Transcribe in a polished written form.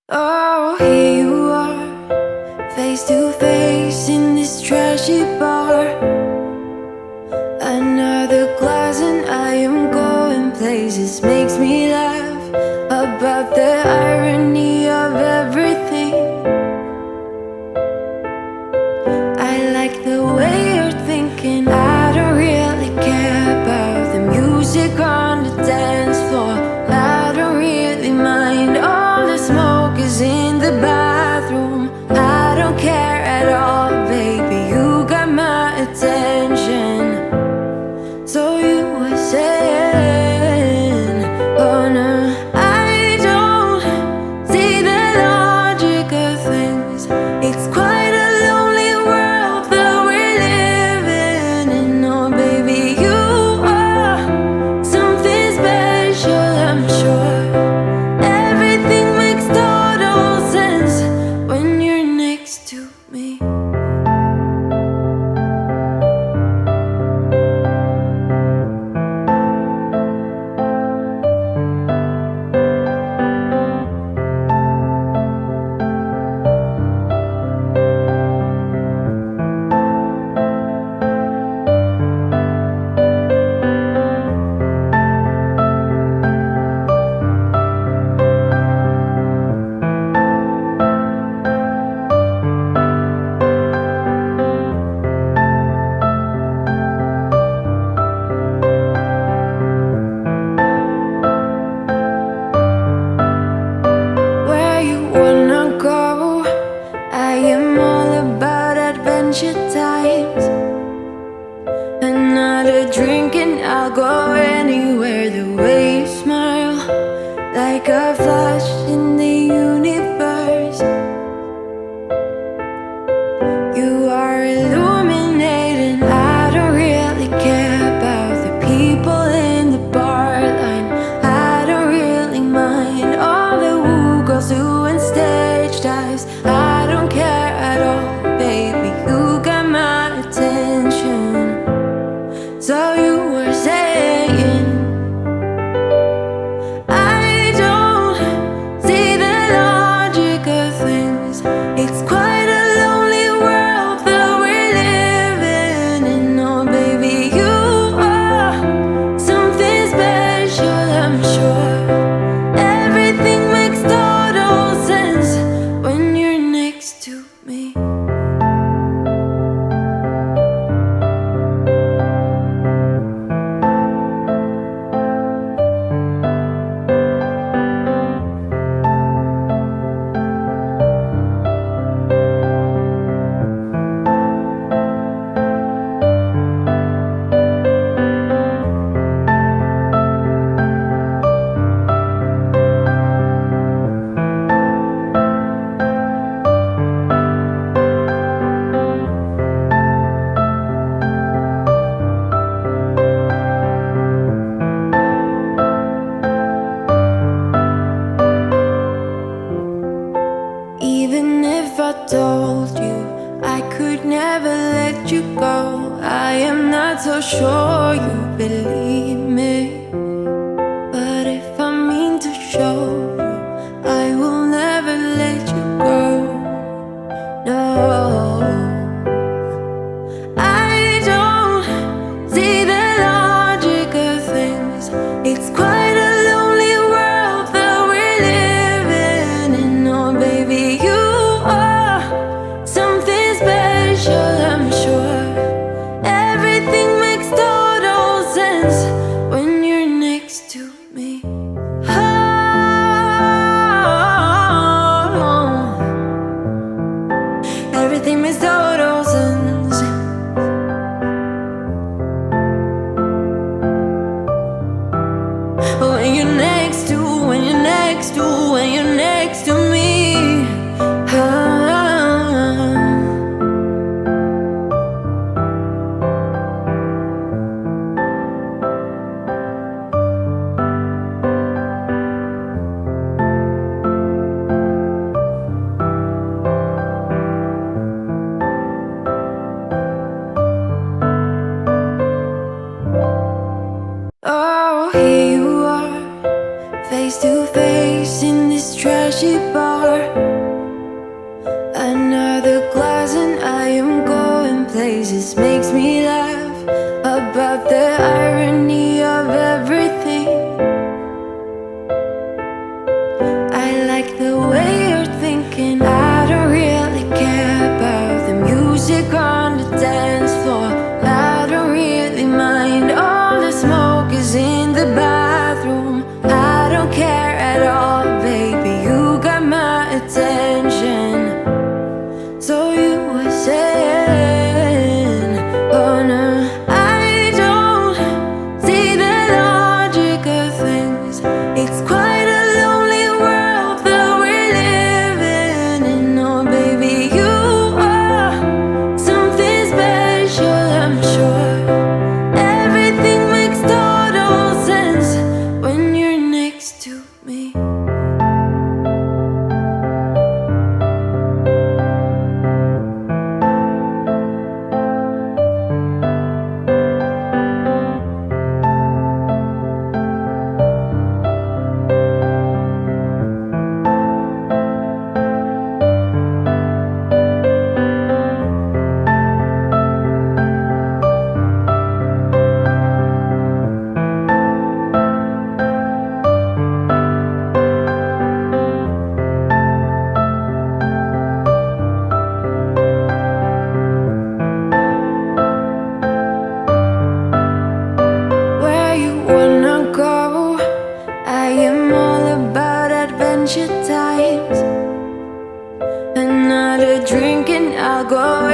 Oh, here you are, face to face in this trashy bar. Another glass and I am going places. Makes me laugh about the irony of everything. I like the way you're thinking. I don't really care about the music on the dance floor. I don't really mind all the smoke is in the bathroom. I don't care at all, baby, you got my attention. So you were saying, oh no, I don't see the logic of things. It's quite a lonely world that we're living in. Oh baby, you are something special, I'm sure. Everything makes total sense when you're next to me. Where you wanna go? I am all about adventure times. Another drink and I'll go anywhere. The way you smile, like a flash in the universe. You are illuminating. I don't really care about the people in the bar line. I don't really mind all the woo girls doing stage dives. I don't care at all, baby, you got my attention. So you were saying, I don't see the logic of things. It's quite a lonely world that we're living in. Oh baby, you are something special, I'm sure. Everything makes total sense when you're next to me. Even if I told you I could never let you go, I am not so sure you believe me. But if I mean to show you, I will never let you go. No, I don't see the logic of things. It's quite a lonely world that we're living in. Oh baby, you are something special, I'm sure. Everything makes total sense when you're Another glass and I am going places. Makes me laugh about the irony of everything. I like the way you're thinking. I don't really care about the music on the dance floor. I don't really mind. All the smoke is in the bathroom. I don't care at all, baby. You got my attention. So you were saying, oh no, I don't see the logic of things. It's quite a lonely world that we're living in. Oh baby, you are something special, I'm sure. Everything makes total sense when you're next to me. I am all about adventure times. Another drink and I'll go